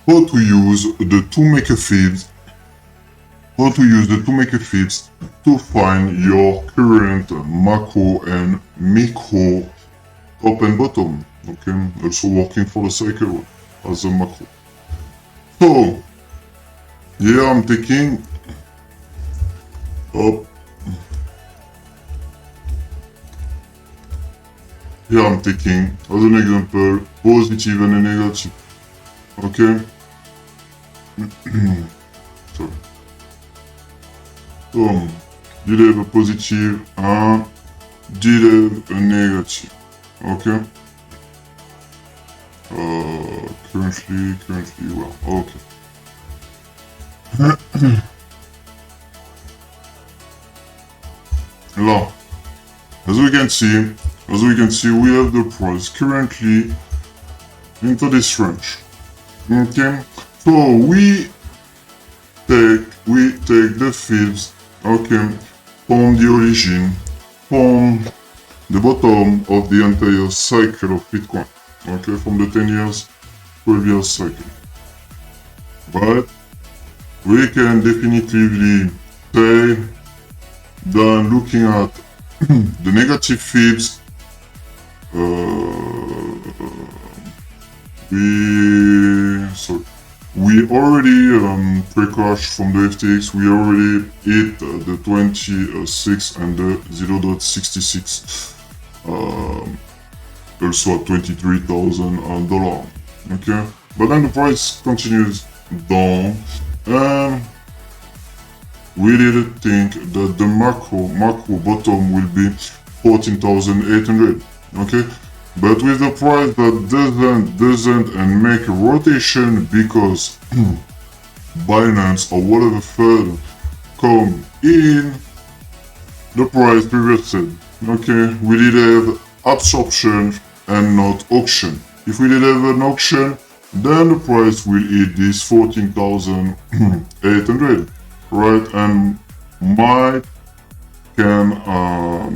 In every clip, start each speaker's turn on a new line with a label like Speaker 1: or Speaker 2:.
Speaker 1: how to use the two Maker Fibs, to find your current macro and micro top and bottom. Okay, also working for the cycle as a macro. So here I'm taking up. Here I'm taking as an example positive and a negative. Okay. So did have a positive and did have a negative. Okay. Currently, well, okay. Now, as we can see, we have the price currently into this range. Okay, so we take the fibs, okay, from the origin, from the bottom of the entire cycle of Bitcoin, okay, from the 10 years, 12 years cycle. But we can definitively say that looking at the negative fibs, we already pre-crashed from the FTX. We already hit the 26 and the 0.66, also at $23,000. Okay, but then the price continues down, and we didn't think that the macro bottom will be 14,800. Okay, but with the price that doesn't and make a rotation because Binance or whatever further come in, the price reversed. Okay, we did have absorption and not auction. If we did have an auction, then the price will hit this 14,800, right? And might can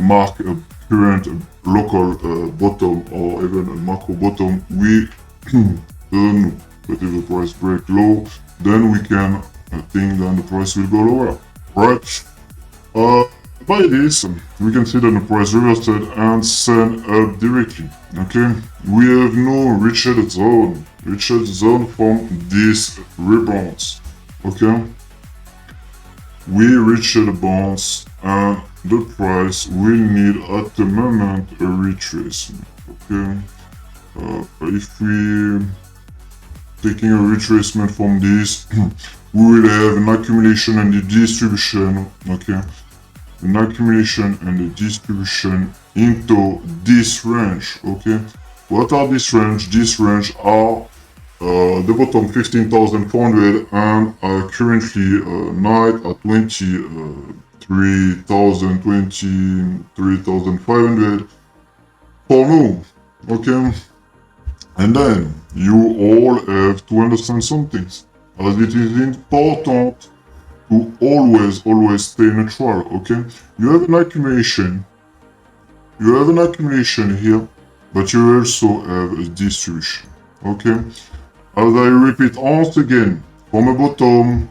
Speaker 1: mark a current local bottom or even a macro bottom. We don't know. But if the price break low, then we can think that the price will go lower, right? By this, we can see that the price reversed and sent up directly. Okay, we have no reached zone from these rebounds. Okay, we reached the bounce and the price will need at the moment a retracement. Okay, if we taking a retracement from this, we will have an accumulation and the distribution. Okay, an accumulation and the distribution into this range. Okay, what are this range? This range are the bottom 15,400 and currently night at 23,500 for now. Okay, and then you all have to understand some things, as it is important to always stay neutral. Okay, you have an accumulation here, but you also have a distribution. Okay, as I repeat once again, from a bottom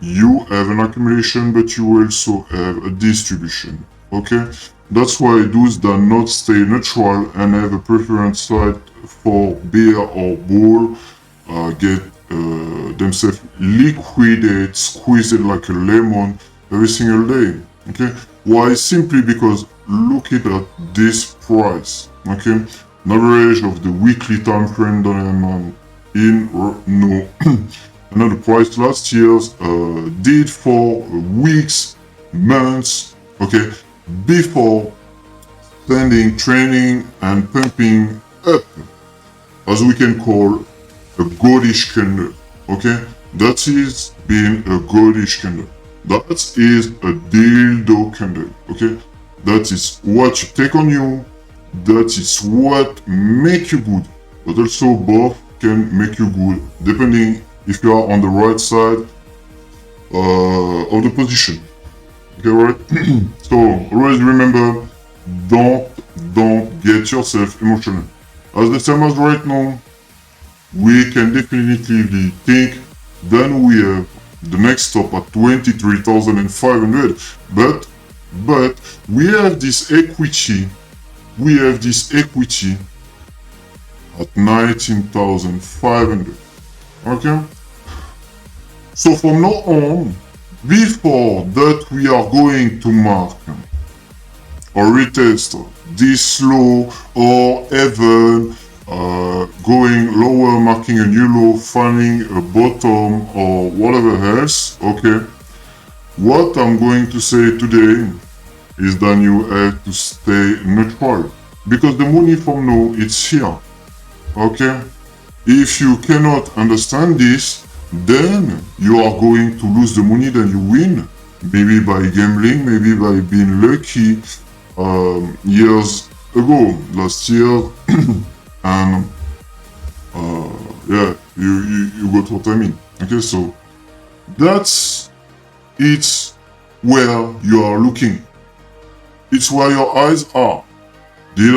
Speaker 1: you have an accumulation, but you also have a distribution. Okay, that's why those that not stay neutral and have a preference side for bear or bull get themselves liquidate, squeeze it like a lemon every single day. Okay, why? Simply because look at this price. Okay, an average of the weekly time frame that I'm in no. And then the price last year did for weeks, months. Okay, before sending, training and pumping up, as we can call a goldish candle. Okay, that is being a goldish candle. That is a dildo candle. Okay, that is what you take on you. That is what make you good. But also both can make you good depending if you are on the right side of the position. Okay, right? So always remember, don't get yourself emotional. As the same as right now, we can definitely think then we have the next stop at 23,500. But we have this equity, at 19,500. Okay? So from now on, before that we are going to mark or retest this low or even going lower, marking a new low, finding a bottom or whatever else. Okay, what I'm going to say today is that you have to stay neutral because the money from now it's here. Okay, if you cannot understand this, then you are going to lose the money that you win, maybe by gambling, maybe by being lucky years ago, last year, and yeah, you got what I mean. Okay, so that's it's where you are looking. It's where your eyes are. Did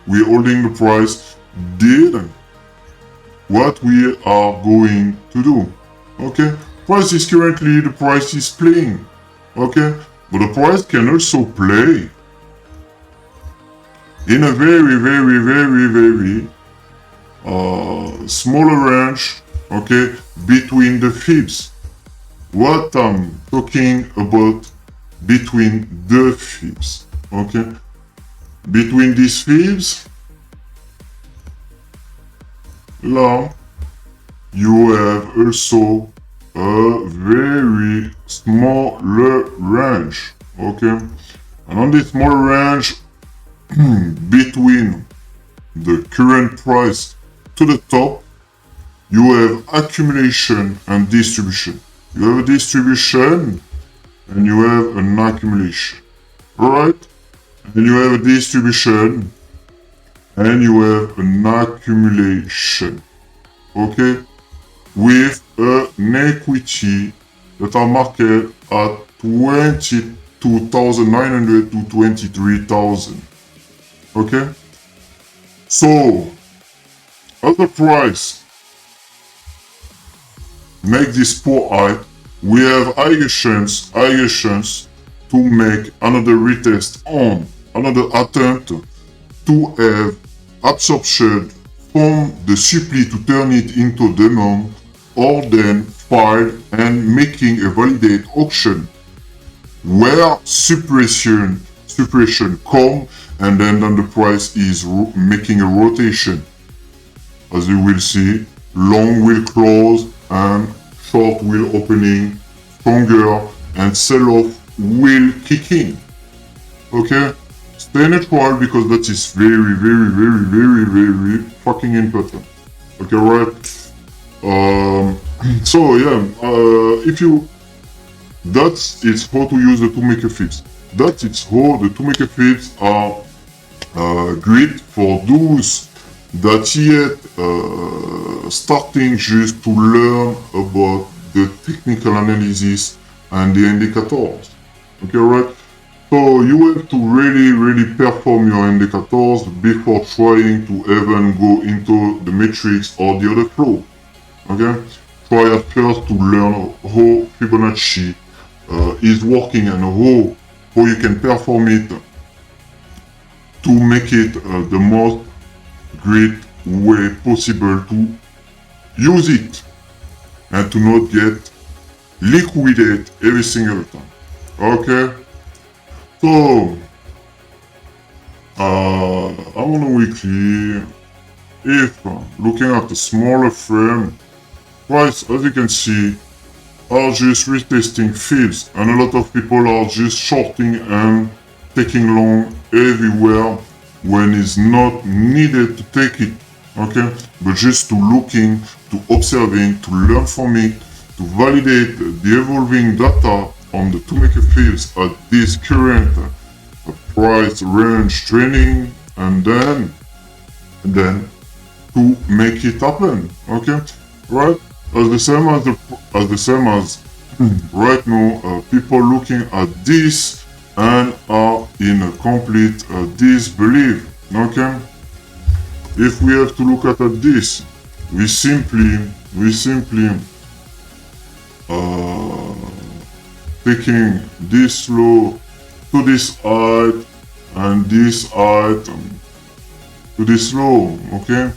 Speaker 1: we holding the price? Did what we are going to do? Okay, price is currently the price is playing. Okay, but the price can also play in a very smaller range, okay, between the fibs. What I'm talking about between the fibs, okay? Between these fibs, now you have also a very smaller range, okay? And on this smaller range, between the current price to the top, you have accumulation and distribution. You have a distribution and you have an accumulation. Alright? And you have a distribution and you have an accumulation. Okay? With an equity that are marked at 22,900 to 23,000. Okay? So, as the price make this poor high, we have higher chance to make another retest on, another attempt to have absorption from the supply to turn it into demand, or then file and making a validate auction where suppression come, and then the price is making a rotation. As you will see, long will close and short will opening stronger and sell-off will kick in. Okay? Stay neutral because that is very fucking important. Okay, right? So yeah, if you, that's it's how to use the two Makers Fibs. That is how the two Makers Fibs are great for those that yet starting just to learn about the technical analysis and the indicators. Okay, right? So you have to really perform your indicators before trying to even go into the matrix or the other flow. Okay? Try at first to learn how Fibonacci is working and how you can perform it to make it the most great way possible to use it and to not get liquidate every single time. Okay? So, on a weekly, if looking at the smaller frame, price, as you can see, are just retesting fibs, and a lot of people are just shorting and taking long everywhere when it's not needed to take it. Okay, but just to looking, to observing, to learn from it, to validate the evolving data on the two Makers Fibs at this current price range training, and then to make it happen. Okay, right? As the same as right now, people looking at this and are in a complete disbelief. Okay, if we have to look at this, we simply uh, taking this low to this height and this height to this low, okay?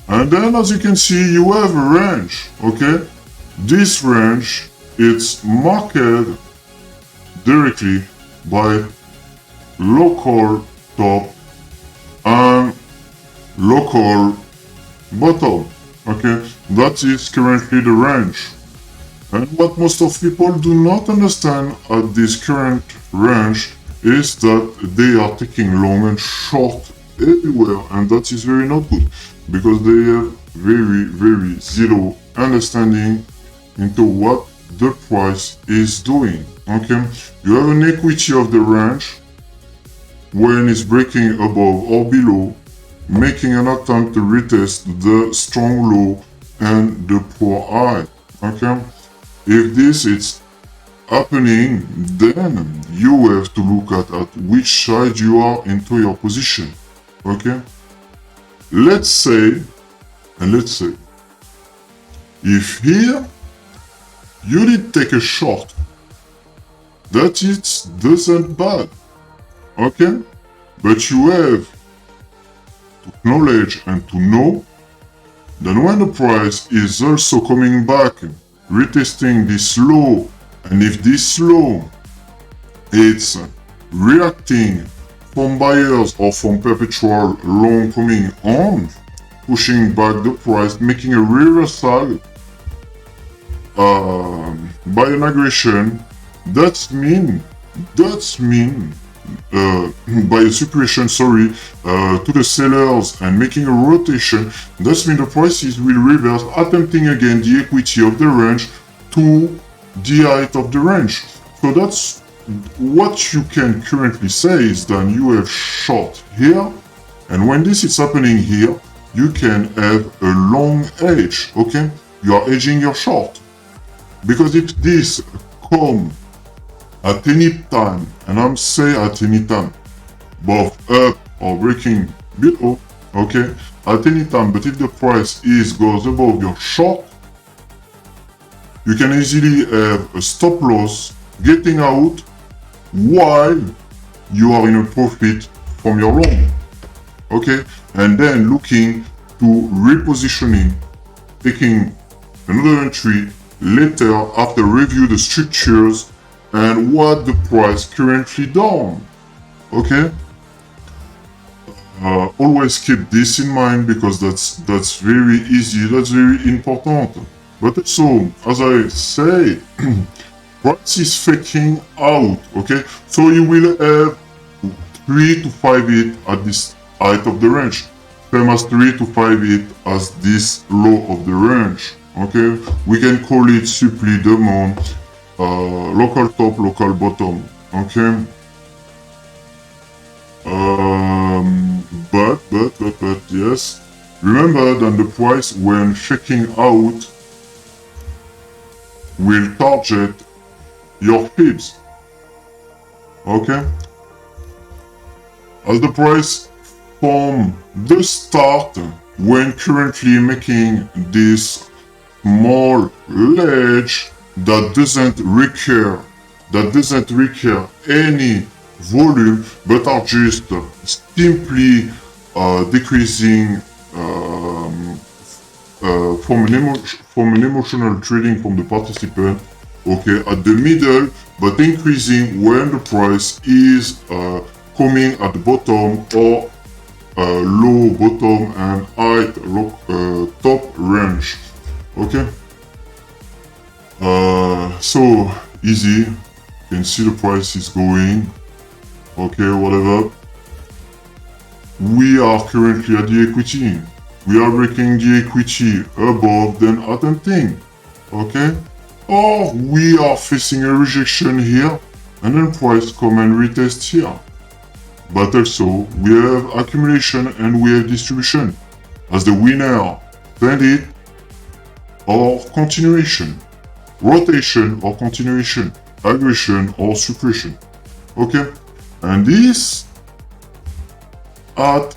Speaker 1: And then as you can see, you have a range, okay? This range, it's marked directly by local top and local bottom, okay? That is currently the range. And what most of people do not understand at this current range is that they are taking long and short everywhere, and that is very not good because they have very zero understanding into what the price is doing. Okay, you have an equity of the range when it's breaking above or below, making an attempt to retest the strong low and the poor high. Okay, if this is happening, then you have to look at which side you are into your position. Okay, let's say if here you did take a short, that it doesn't bad, okay, but you have to acknowledge and to know that when the price is also coming back, retesting this low, and if this low it's reacting from buyers or from perpetual long coming on, pushing back the price, making a reversal by an aggression, that's mean by a suppression, to the sellers and making a rotation, that's mean the prices will reverse, attempting again the equity of the range to the height of the range. So that's what you can currently say is that you have short here, and when this is happening here, you can have a long edge, okay? You are edging your short. Because if this come at any time, and I'm saying at any time, both up or breaking below, okay, at any time, but if the price goes above your short, you can easily have a stop loss getting out while you are in a profit from your long, okay, and then looking to repositioning, taking another entry later after review the structures and what the price currently done, okay. Always keep this in mind because that's very easy, that's very important. But also, as I say, price is faking out, okay? So you will have 3 to 5 hit at this height of the range, same as 3 to 5 hit as this low of the range, okay? We can call it simply the amount, local top, local bottom, okay? But yes, remember that the price when faking out will target your fibs, okay? As the price from the start when currently making this small ledge that doesn't require any volume but are just simply decreasing from an emotional trading from the participant, okay, at the middle, but increasing when the price is coming at the bottom or low bottom and high top range, okay. So easy, you can see the price is going, okay, whatever. We are currently at the equity. We are breaking the equity above, then attempting, okay? Or we are facing a rejection here, and then price come and retest here. But also, we have accumulation and we have distribution. As the winner, send it, or continuation. Rotation or continuation. Aggression or suppression. Okay? And this at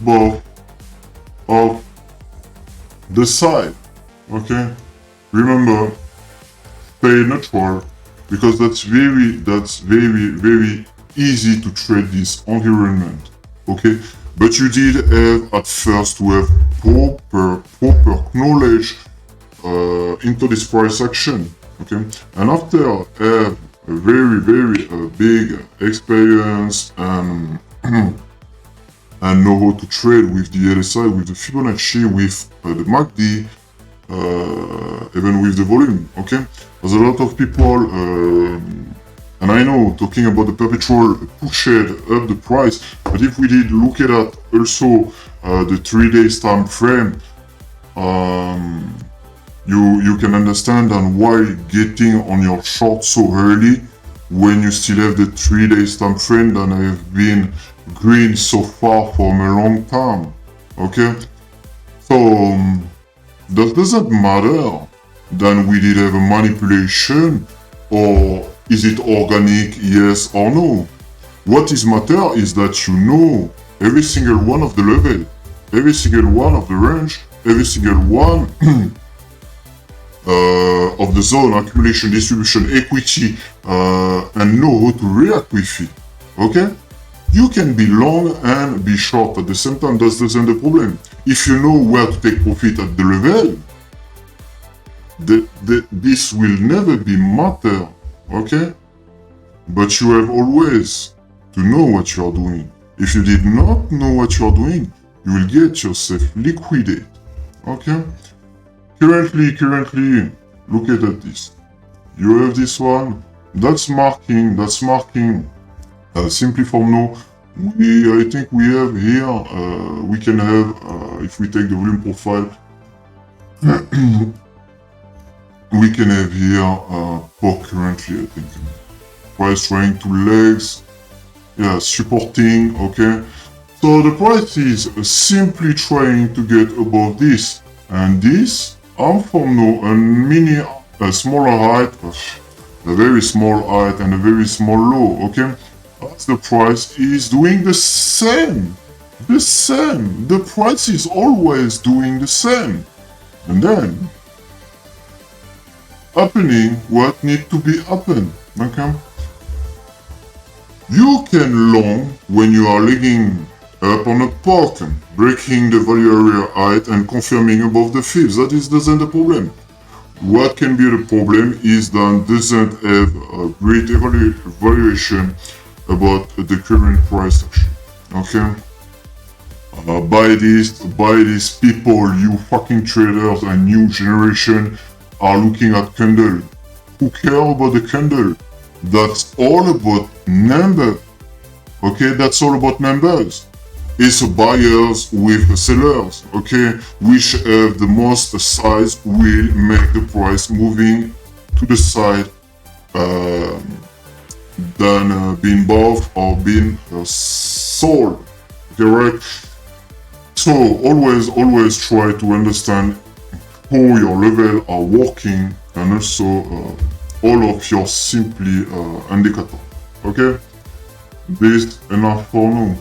Speaker 1: both of the side. Okay, remember, stay neutral, because that's very easy to trade this environment. Okay, but you did have at first to have proper knowledge into this price action. Okay, and after have a very big experience and and know how to trade with the LSI, with the Fibonacci, with the MACD, even with the volume. Okay, there's a lot of people, and I know, talking about the perpetual pushed up the price, but if we did look at that also the 3 days time frame, you can understand and why getting on your short so early when you still have the 3 days time frame that have been green so far from a long time. Okay, so that doesn't matter then we did have a manipulation, or is it organic, yes or no. What is matter is that you know every single one of the level, every single one of the range, every single one of the zone, accumulation, distribution, equity, and know how to react with it. Okay? You can be long and be short at the same time. That doesn't the problem. If you know where to take profit at the level, this will never be matter. Okay? But you have always to know what you are doing. If you did not know what you are doing, you will get yourself liquidated. Okay? Currently, look at this. You have this one. That's marking. Simply from now, I think we have here, we can have, if we take the volume profile, we can have here, for currently, I think, price trying to legs, yeah, supporting, okay. So the price is simply trying to get above this, and this, from now, a smaller height, a very small height and a very small low, okay. As the price is doing the same. The price is always doing the same. And then, happening what need to be happen, okay? You can long when you are legging up on a pot, breaking the value area height and confirming above the fibs. That doesn't the problem. What can be the problem is that doesn't have a great evaluation about the current price action. Okay? By these people, you fucking traders and new generation are looking at candle. Who care about the candle? That's all about number. Okay? That's all about numbers. It's buyers with sellers. Okay? Which have the most size will make the price moving to the side than being bought or being sold. Okay, right? So always try to understand how your level are working and also all of your simply indicator. Okay? This enough for now.